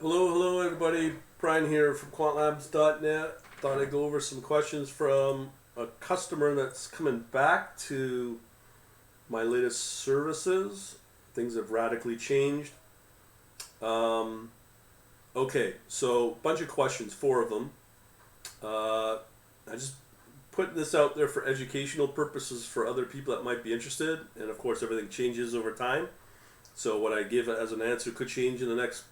Hello everybody. Brian here from quantlabs.net. Thought I'd go over some questions from a customer that's coming back to my latest services. Things have radically changed. Okay, so bunch of questions, 4 of them. I just put this out there for educational purposes for other people that might be interested, and of course everything changes over time. So what I give as an answer could change in the next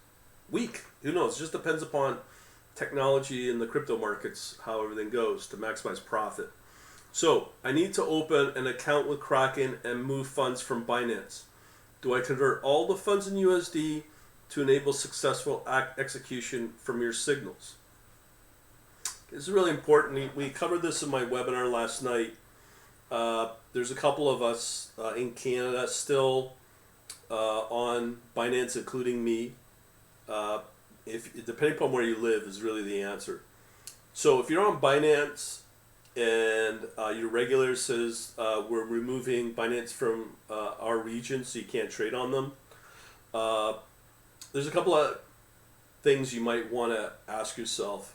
week. Who knows? It just depends upon technology and the crypto markets, how everything goes to maximize profit. So I need to open an account with Kraken and move funds from Binance. Do I convert all the funds in USD to enable successful execution from your signals? This is really important. We covered this in my webinar last night. There's a couple of us in Canada still on Binance, including me. If depending upon where you live is really the answer. So if you're on Binance and your regulator says we're removing Binance from our region so you can't trade on them, there's a couple of things you might want to ask yourself.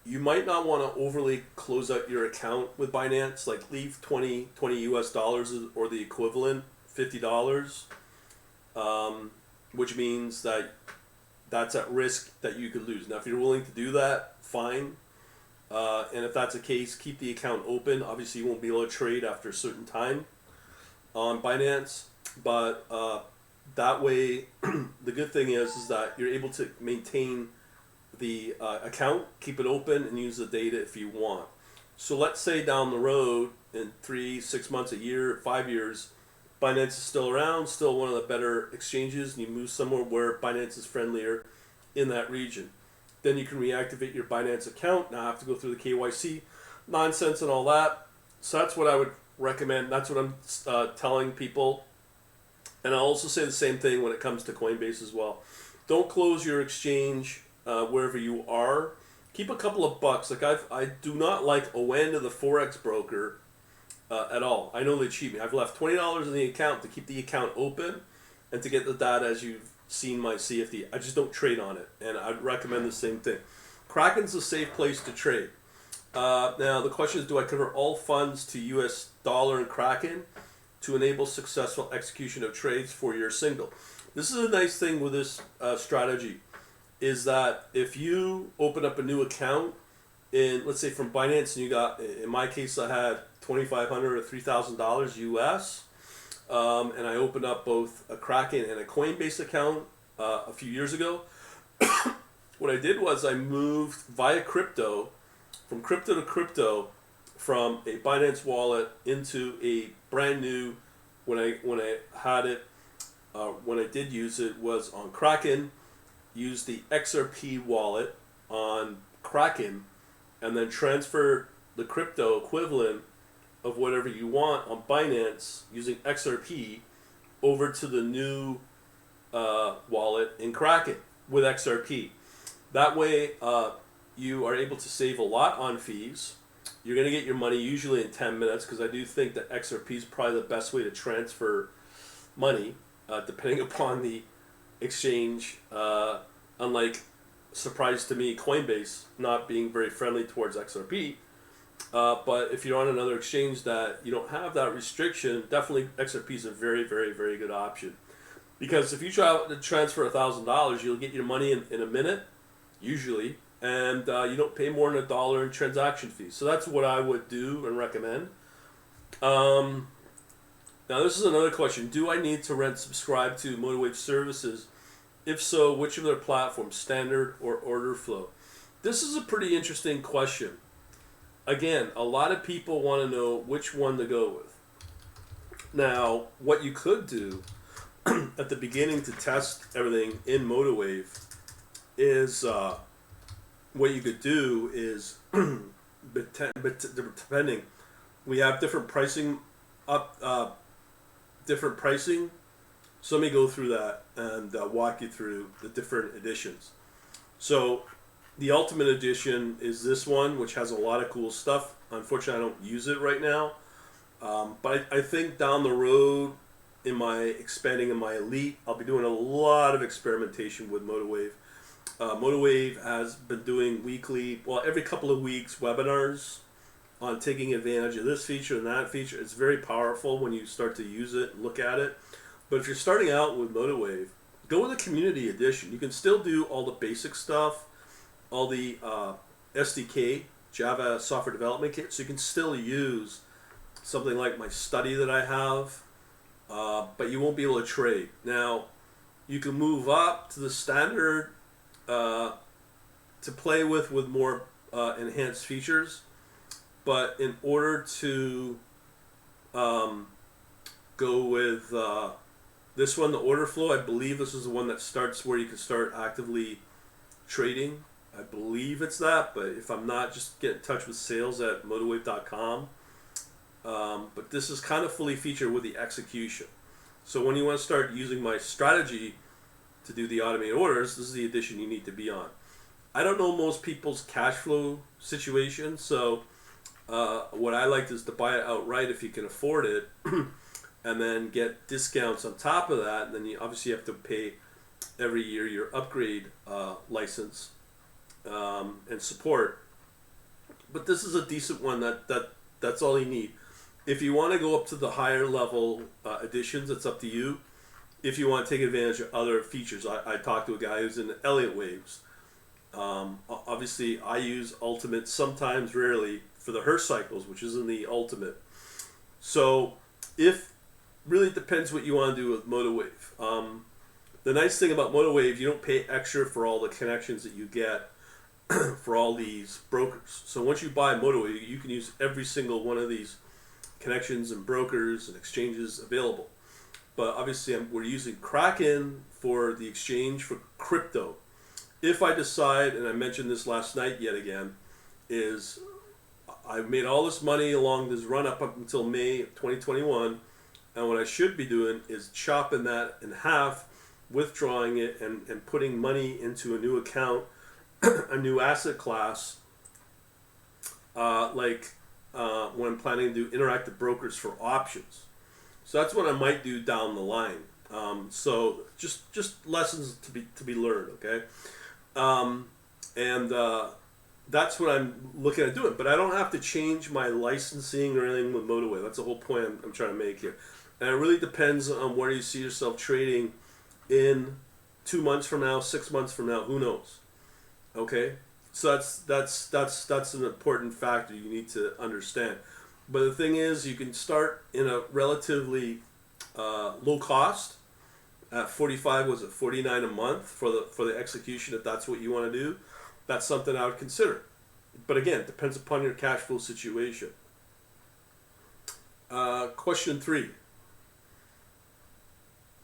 You might not want to overly close out your account with Binance, like leave 20 US dollars or the equivalent, $50, which means that that's at risk that you could lose. Now, if you're willing to do that, fine. And if that's the case, keep the account open. Obviously, you won't be able to trade after a certain time on Binance. But that way, the good thing is that you're able to maintain the account, keep it open, and use the data if you want. So let's say down the road, in 3, 6 months, a year, 5 years, Binance is still around, still one of the better exchanges, and you move somewhere where Binance is friendlier in that region. Then you can reactivate your Binance account, not have to go through the KYC nonsense and all that. So that's what I would recommend. That's what I'm telling people. And I'll also say the same thing when it comes to Coinbase as well. Don't close your exchange wherever you are. Keep a couple of bucks. Like I do not like ON, the Forex broker, at all. I know they cheat me. I've left $20 in the account to keep the account open and to get the data as you've seen my CFD. I just don't trade on it, and I'd recommend the same thing. Kraken's a safe place to trade. Now the question is, do I convert all funds to US dollar in Kraken to enable successful execution of trades for your signal? This is a nice thing with this strategy, is that if you open up a new account in, let's say from Binance, and you got, in my case I had $2,500 or $3,000 US, and I opened up both a Kraken and a Coinbase account a few years ago. What I did was I moved via crypto, from crypto to crypto, from a Binance wallet into a brand new, when I had it, when I did use it, was on Kraken, used the XRP wallet on Kraken, and then transferred the crypto equivalent of whatever you want on Binance using XRP over to the new wallet in Kraken with XRP. That way you are able to save a lot on fees. You're going to get your money usually in 10 minutes, because I do think that XRP is probably the best way to transfer money, depending upon the exchange, unlike, surprise to me, Coinbase not being very friendly towards XRP. But if you're on another exchange that you don't have that restriction, definitely XRP is a very, very, very good option. Because if you try to transfer $1,000, you'll get your money in a minute, usually, and you don't pay more than $1 in transaction fees. So that's what I would do and recommend. Now this is another question. Do I need to subscribe to MotiveWave services? If so, which of their platforms, standard or order flow? This is a pretty interesting question. Again, a lot of people want to know which one to go with. Now, what you could do at the beginning to test everything in MotiveWave is, what you could do is, depending, we have different pricing So let me go through that and walk you through the different editions. So the Ultimate Edition is this one, which has a lot of cool stuff. Unfortunately, I don't use it right now. But I think down the road, in my expanding in my elite. I'll be doing a lot of experimentation with MotiveWave. MotiveWave has been doing weekly, well, every couple of weeks, webinars on taking advantage of this feature and that feature. It's very powerful when you start to use it and look at it. But if you're starting out with MotiveWave, go with the community edition. You can still do all the basic stuff, all the SDK, Java Software Development Kit, so you can still use something like my study that I have, but you won't be able to trade. Now, you can move up to the standard to play with more enhanced features, but in order to go with this one, the order flow, I believe this is the one that starts where you can start actively trading. I believe it's that, but if I'm not, just get in touch with sales at motivewave.com. But this is kind of fully featured with the execution. So when you want to start using my strategy to do the automated orders, this is the edition you need to be on. I don't know most people's cash flow situation, so what I like is to buy it outright if you can afford it, and then get discounts on top of that. And then you obviously have to pay every year your upgrade license and support. But this is a decent one. That's all you need. If you want to go up to the higher level editions, it's up to you. If you want to take advantage of other features, I talked to a guy who's in Elliott waves. Obviously, I use Ultimate sometimes, rarely, for the Hertz cycles, which is in the Ultimate. So, really depends what you want to do with MotiveWave. The nice thing about MotiveWave, you don't pay extra for all the connections that you get for all these brokers. So once you buy MotiveWave, you can use every single one of these connections and brokers and exchanges available. But obviously we're using Kraken for the exchange for crypto. If I decide, and I mentioned this last night yet again, is I've made all this money along this run up until May of 2021, and what I should be doing is chopping that in half, withdrawing it, and putting money into a new account, a new asset class, when I'm planning to do interactive brokers for options. So that's what I might do down the line. So just lessons to be learned, okay? That's what I'm looking at doing. But I don't have to change my licensing or anything with MotiveWave. That's the whole point I'm trying to make here. And it really depends on where you see yourself trading in 2 months from now, 6 months from now. Who knows? Okay, so that's an important factor you need to understand. But the thing is, you can start in a relatively low cost at 49 a month for the execution, if that's what you want to do. That's something I would consider. But again, it depends upon your cash flow situation. Question 3.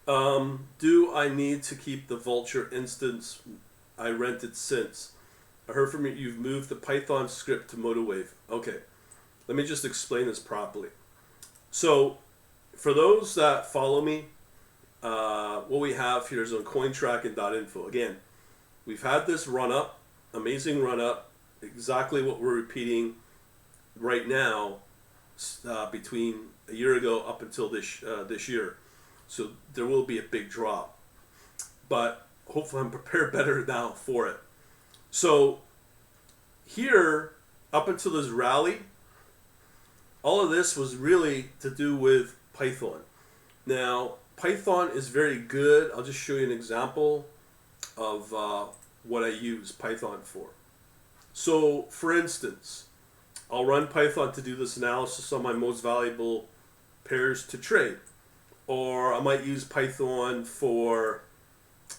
Do I need to keep the Vultr instance I rented since? I heard from you, you've moved the Python script to MotiveWave. Okay, let me just explain this properly. So, for those that follow me, what we have here is on quantlabs.info. Again, we've had this run up, amazing run up, exactly what we're repeating right now, between a year ago up until this year. So there will be a big drop, but hopefully I'm prepared better now for it. So here, up until this rally, all of this was really to do with Python. Now, Python is very good. I'll just show you an example of what I use Python for. So, for instance, I'll run Python to do this analysis on my most valuable pairs to trade. Or I might use Python for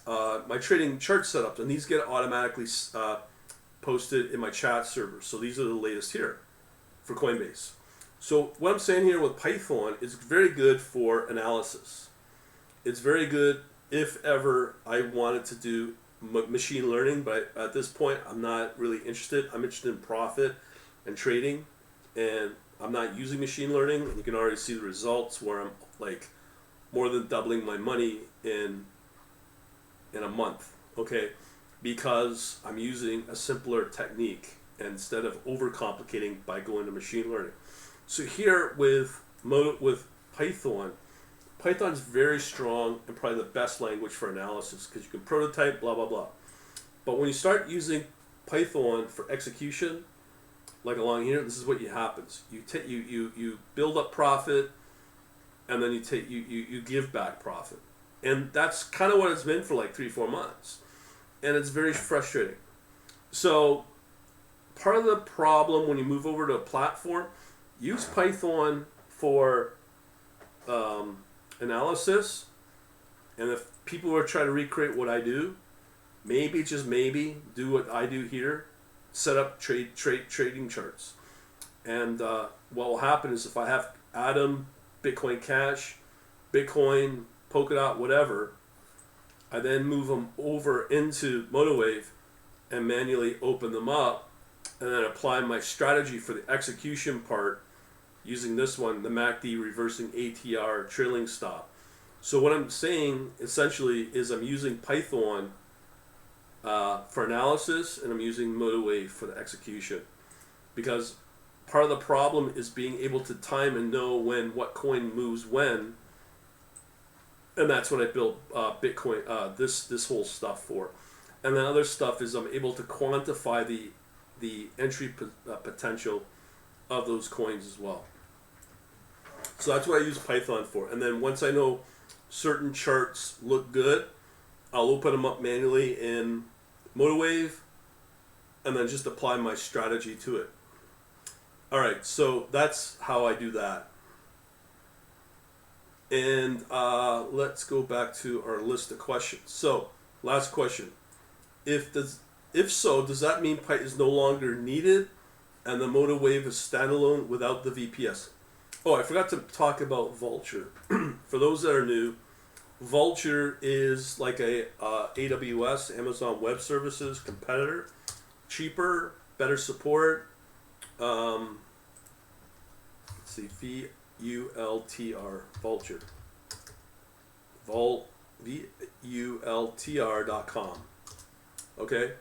my trading chart setups, and these get automatically posted in my chat server. So these are the latest here for Coinbase. So what I'm saying here with Python is very good for analysis. It's very good if ever I wanted to do machine learning, but at this point I'm not really interested. I'm interested in profit and trading, and I'm not using machine learning. And you can already see the results where I'm like more than doubling my money in a month, okay? Because I'm using a simpler technique instead of overcomplicating by going to machine learning. So here with Python, Python's very strong and probably the best language for analysis because you can prototype, blah, blah, blah. But when you start using Python for execution, like along here, this is what happens. You build up profit, and then you give back profit. And that's kind of what it's been for like 3-4 months. And it's very frustrating. So part of the problem when you move over to a platform, use Python for analysis. And if people are trying to recreate what I do, maybe, just maybe, do what I do here. Set up trading charts. And what will happen is if I have Atom, Bitcoin Cash, Bitcoin, Polkadot, whatever, I then move them over into MotiveWave and manually open them up and then apply my strategy for the execution part using this one, the MACD reversing ATR trailing stop. So what I'm saying essentially is I'm using Python for analysis, and I'm using MotiveWave for the execution, because part of the problem is being able to time and know what coin moves when, and that's what I built Bitcoin this whole stuff for. And then other stuff is I'm able to quantify the entry potential of those coins as well. So that's what I use Python for. And then once I know certain charts look good, I'll open them up manually in MotiveWave, and then just apply my strategy to it. All right, so that's how I do that. And let's go back to our list of questions. So, last question: if so, does that mean Python is no longer needed, and the MotiveWave is standalone without the VPS? Oh, I forgot to talk about Vultr. For those that are new, Vultr is like a AWS, Amazon Web Services competitor. Cheaper, better support. Let's see, VULTR, Vultr. VULTR.com. Okay,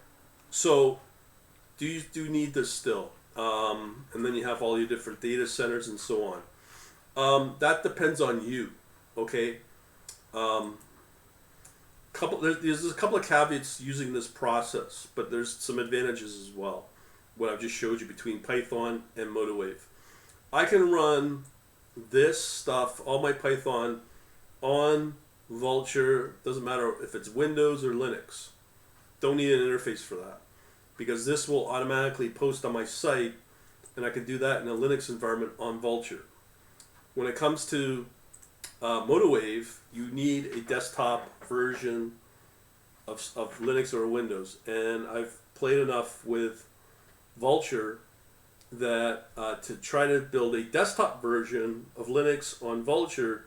so do you need this still? And then you have all your different data centers and so on. That depends on you. Okay. There's a couple of caveats using this process, but there's some advantages as well. What I've just showed you between Python and MotiveWave. I can run this stuff, all my Python, on Vultr. Doesn't matter if it's Windows or Linux. Don't need an interface for that, because this will automatically post on my site, and I can do that in a Linux environment on Vultr. When it comes to MotiveWave, you need a desktop version of Linux or Windows, and I've played enough with Vultr that to try to build a desktop version of Linux on Vultr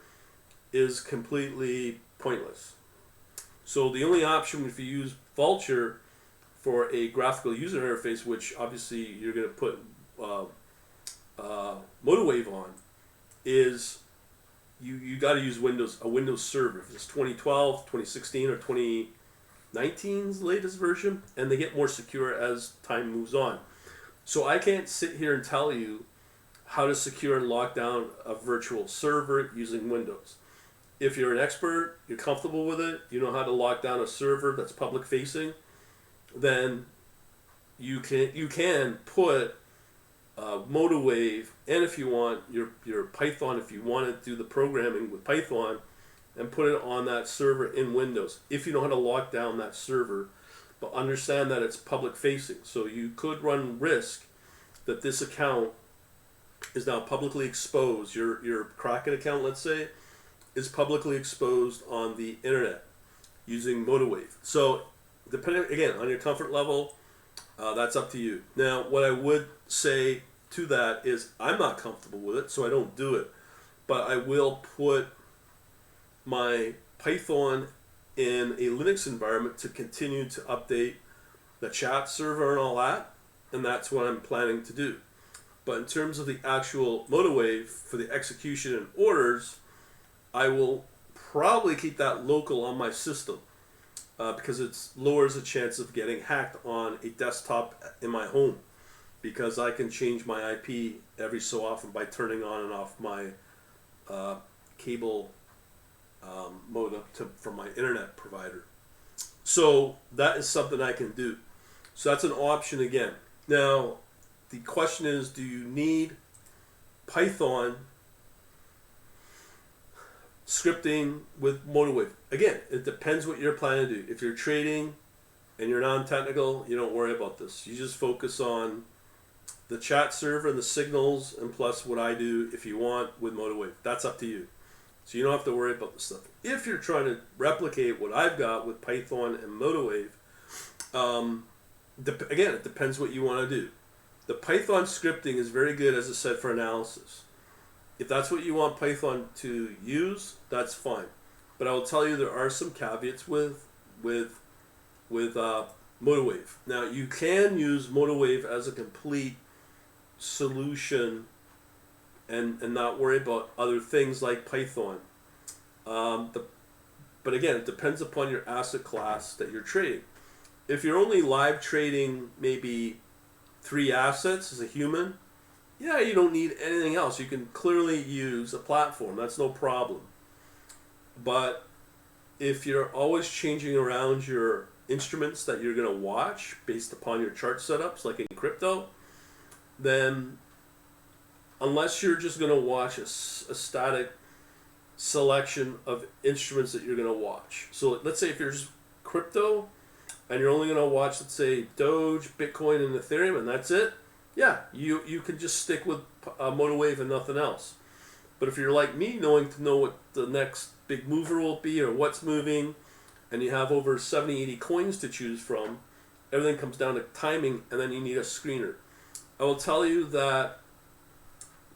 is completely pointless. So the only option if you use Vultr for a graphical user interface, which obviously you're going to put MotiveWave on, is you got to use a Windows server. If it's 2012, 2016, or 2019's latest version, and they get more secure as time moves on. So I can't sit here and tell you how to secure and lock down a virtual server using Windows. If you're an expert, you're comfortable with it, you know how to lock down a server that's public facing, then you can put MotiveWave, and if you want your Python, if you want to do the programming with Python, and put it on that server in Windows, if you know how to lock down that server, but understand that it's public facing. So you could run risk that this account is now publicly exposed. Your Kraken account, let's say, is publicly exposed on the internet using MotiveWave. So depending, again, on your comfort level, that's up to you. Now, what I would say to that is I'm not comfortable with it, so I don't do it. But I will put my Python in a Linux environment to continue to update the chat server and all that, and that's what I'm planning to do. But in terms of the actual MotiveWave for the execution and orders, I will probably keep that local on my system because it lowers the chance of getting hacked on a desktop in my home, because I can change my IP every so often by turning on and off my cable modem from my internet provider. So that is something I can do. So that's an option again. Now, the question is, do you need Python scripting with MotiveWave? Again, it depends what you're planning to do. If you're trading and you're non-technical, you don't worry about this. You just focus on the chat server and the signals, and plus what I do if you want with MotiveWave. That's up to you. So you don't have to worry about the stuff. If you're trying to replicate what I've got with Python and MotiveWave, again, it depends what you want to do. The Python scripting is very good, as I said, for analysis. If that's what you want Python to use, that's fine. But I will tell you there are some caveats with MotiveWave. Now, you can use MotiveWave as a complete solution and not worry about other things like Python. But again, it depends upon your asset class that you're trading. If you're only live trading maybe 3 assets as a human, yeah, you don't need anything else. You can clearly use a platform. That's no problem. But if you're always changing around your instruments that you're going to watch based upon your chart setups, like in crypto, then unless you're just going to watch a static selection of instruments that you're going to watch. So let's say if you're just crypto and you're only going to watch, let's say, Doge, Bitcoin, and Ethereum, and that's it, yeah, you can just stick with MotiveWave and nothing else. But if you're like me, knowing to know what the next big mover will be or what's moving, and you have over 70, 80 coins to choose from, everything comes down to timing, and then you need a screener. I will tell you that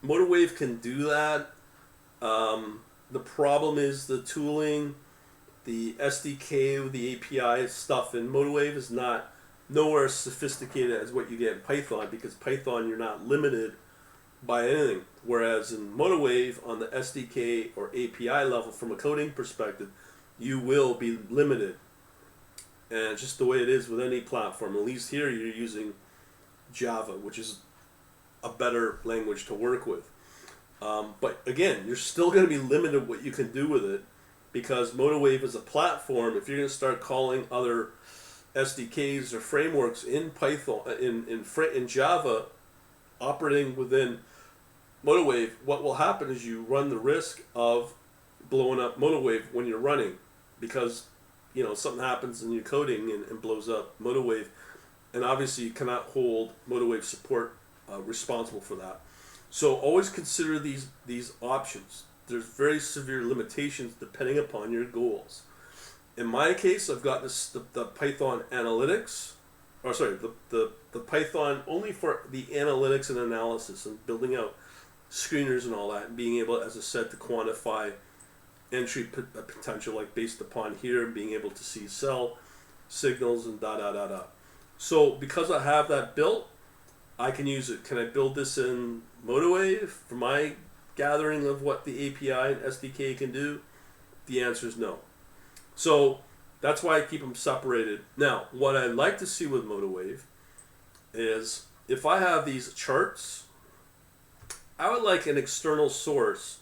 MotiveWave can do that. The problem is the tooling, the SDK, the API stuff in MotiveWave is not nowhere as sophisticated as what you get in Python, because Python you're not limited by anything. Whereas in MotiveWave, on the SDK or API level, from a coding perspective, you will be limited. And it's just the way it is with any platform. At least here you're using Java, which is a better language to work with. But again, you're still going to be limited what you can do with it, because MotiveWave is a platform. If you're going to start calling other SDKs or frameworks in Python, in Java, operating within MotiveWave, what will happen is you run the risk of blowing up MotiveWave when you're running, because something happens in your coding and blows up MotiveWave, and obviously you cannot hold MotiveWave support responsible for that. So always consider these options. There's very severe limitations depending upon your goals. In my case, I've got the Python analytics, the Python only for the analytics and analysis and building out screeners and all that, and being able, as I said, to quantify entry potential, like based upon here, and being able to see sell signals and da. So because I have that built, I can use it. Can I build this in MotiveWave for my gathering of what the API and SDK can do? The answer is no. So that's why I keep them separated. Now, what I like to see with MotiveWave is if I have these charts, I would like an external source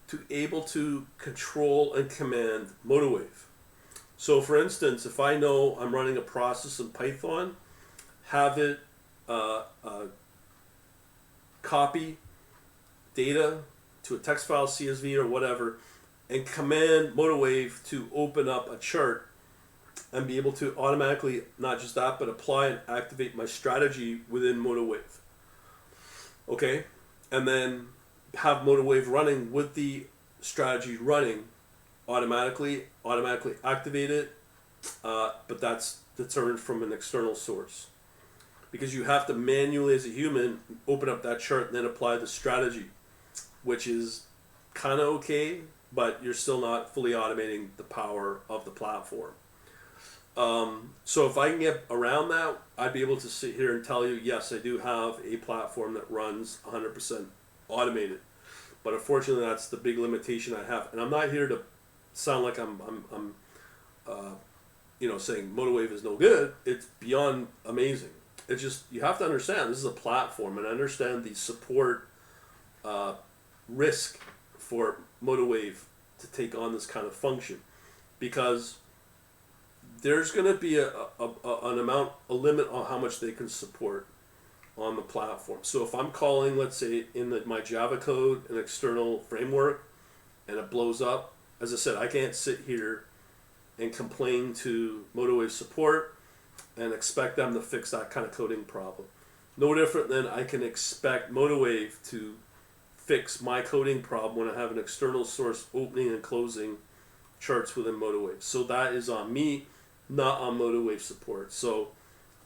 to able to control and command MotiveWave. So for instance, if I know I'm running a process in Python, have it copy data to a text file, CSV or whatever, and command MotiveWave to open up a chart and be able to automatically, not just that, but apply and activate my strategy within MotiveWave. Okay? And then have MotiveWave running with the strategy running automatically activate it, but that's determined from an external source. Because you have to manually, as a human, open up that chart and then apply the strategy, which is kind of okay, but you're still not fully automating the power of the platform. So if I can get around that, I'd be able to sit here and tell you, yes, I do have a platform that runs 100% automated. But unfortunately, that's the big limitation I have. And I'm not here to sound like I'm saying MotiveWave is no good. It's beyond amazing. It's just, you have to understand, this is a platform, and understand the support risk for MotiveWave to take on this kind of function, because there's going to be a limit on how much they can support on the platform. So if I'm calling, let's say in my Java code, an external framework, and it blows up, as I said, I can't sit here and complain to MotiveWave support and expect them to fix that kind of coding problem. No different than I can expect MotiveWave to fix my coding problem when I have an external source opening and closing charts within MotiveWave. So that is on me, not on MotiveWave support. So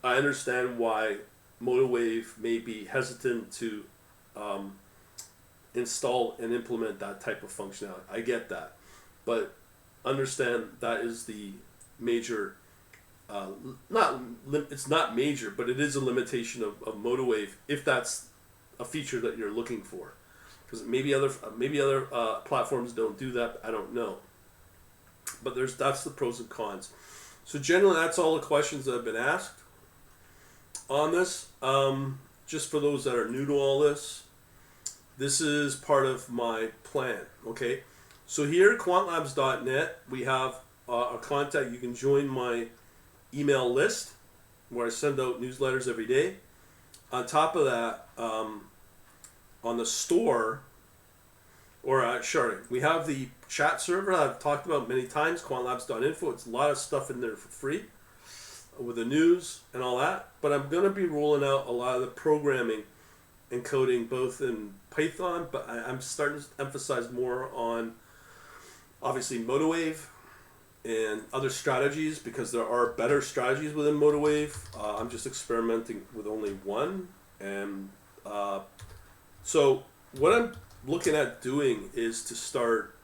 I understand why MotiveWave may be hesitant to install and implement that type of functionality. I get that. But understand that is the major, it's not major, but it is a limitation of MotiveWave if that's a feature that you're looking for. Because maybe other platforms don't do that, I don't know. But that's the pros and cons. So generally that's all the questions that have been asked on this. Just for those that are new to all this, this is part of my plan, okay? So here, quantlabs.net, we have a contact. You can join my email list where I send out newsletters every day. On top of that, on the store, we have the chat server I've talked about many times, quantlabs.info. It's a lot of stuff in there for free with the news and all that. But I'm going to be rolling out a lot of the programming and coding both in Python, but I'm starting to emphasize more on obviously MotiveWave and other strategies, because there are better strategies within MotiveWave. I'm just experimenting with only one. And so what I'm looking at doing is to start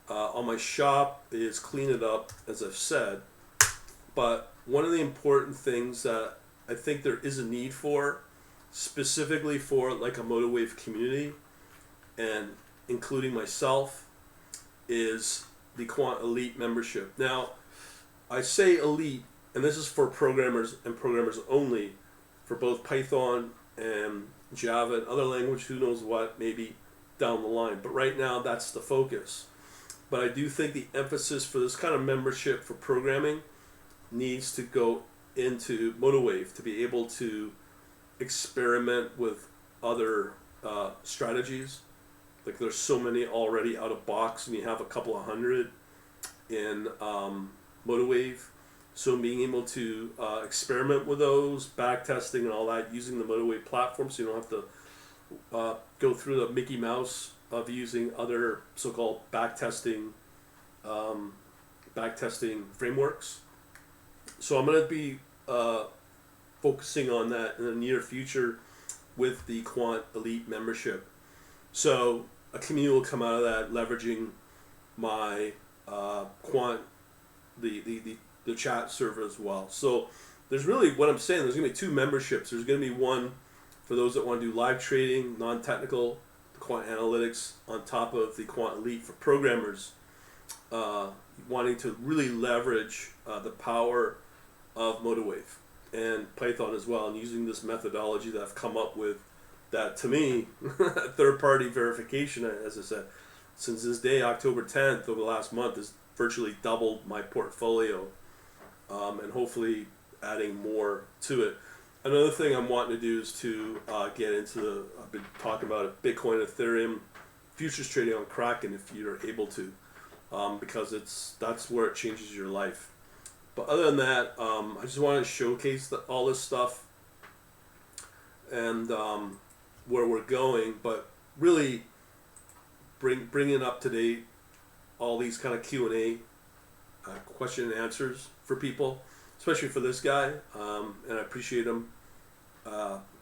on my shop is clean it up, as I've said. But one of the important things that I think there is a need for, specifically for like a MotiveWave community, and including myself, is the Quant Elite membership. Now, I say elite, and this is for programmers and programmers only, for both Python and Java and other language, who knows what, maybe down the line. But right now, that's the focus. But I do think the emphasis for this kind of membership for programming needs to go into MotiveWave to be able to experiment with other strategies. Like there's so many already out of box, and you have a couple of hundred in MotiveWave. So being able to experiment with those, back testing and all that, using the MotiveWave platform, so you don't have to go through the Mickey Mouse of using other so-called back testing frameworks. So I'm going to be focusing on that in the near future with the Quant Elite membership. So a community will come out of that, leveraging my Quant, the chat server as well. So there's really, what I'm saying, there's going to be two memberships. There's going to be one for those that want to do live trading, non-technical, the Quant Analytics, on top of the Quant Elite for programmers wanting to really leverage the power of MotiveWave and Python as well, and using this methodology that I've come up with, that to me, third-party verification, as I said, since this day, October 10th, over the last month, has virtually doubled my portfolio, and hopefully adding more to it. Another thing I'm wanting to do is to get into I've been talking about it, Bitcoin, Ethereum, futures trading on Kraken if you're able to, because that's where it changes your life. But other than that, I just wanted to showcase all this stuff and where we're going, but really bringing up to date all these kind of Q&A, question and answers for people, especially for this guy, and I appreciate him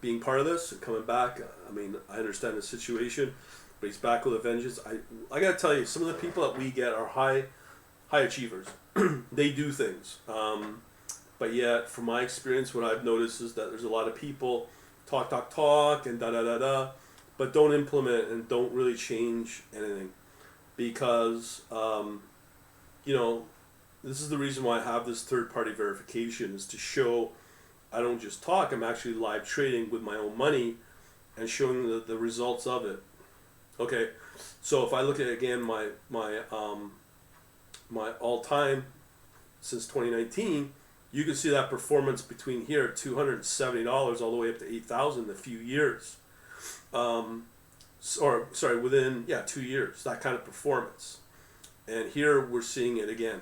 being part of this and coming back. I mean, I understand the situation, but he's back with a vengeance. I gotta tell you, some of the people that we get are high achievers. They do things, but yet from my experience, what I've noticed is that there's a lot of people talk and da, but don't implement and don't really change anything, because this is the reason why I have this third-party verification, is to show I don't just talk, I'm actually live trading with my own money and showing the results of it. Okay, so if I look at again my all time since 2019, you can see that performance between here $270 all the way up to 8,000 in a few years. Or sorry, within 2 years, that kind of performance. And here we're seeing it again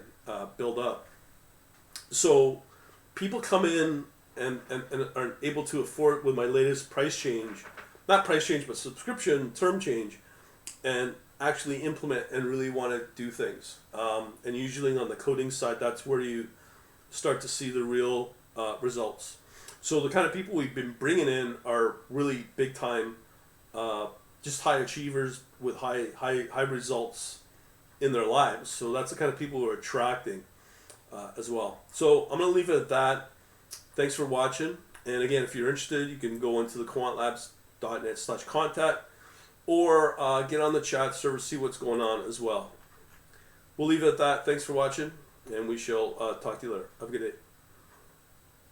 build up. So people come in and are able to afford with my latest price change, not price change, but subscription term change, and actually implement and really want to do things. And usually on the coding side, that's where you start to see the real results. So the kind of people we've been bringing in are really big time, just high achievers with high results in their lives. So that's the kind of people we're attracting as well. So I'm going to leave it at that. Thanks for watching. And again, if you're interested, you can go into the quantlabs.net/contact or get on the chat server, see what's going on as well. We'll leave it at that. Thanks for watching, and we shall talk to you later. Have a good day.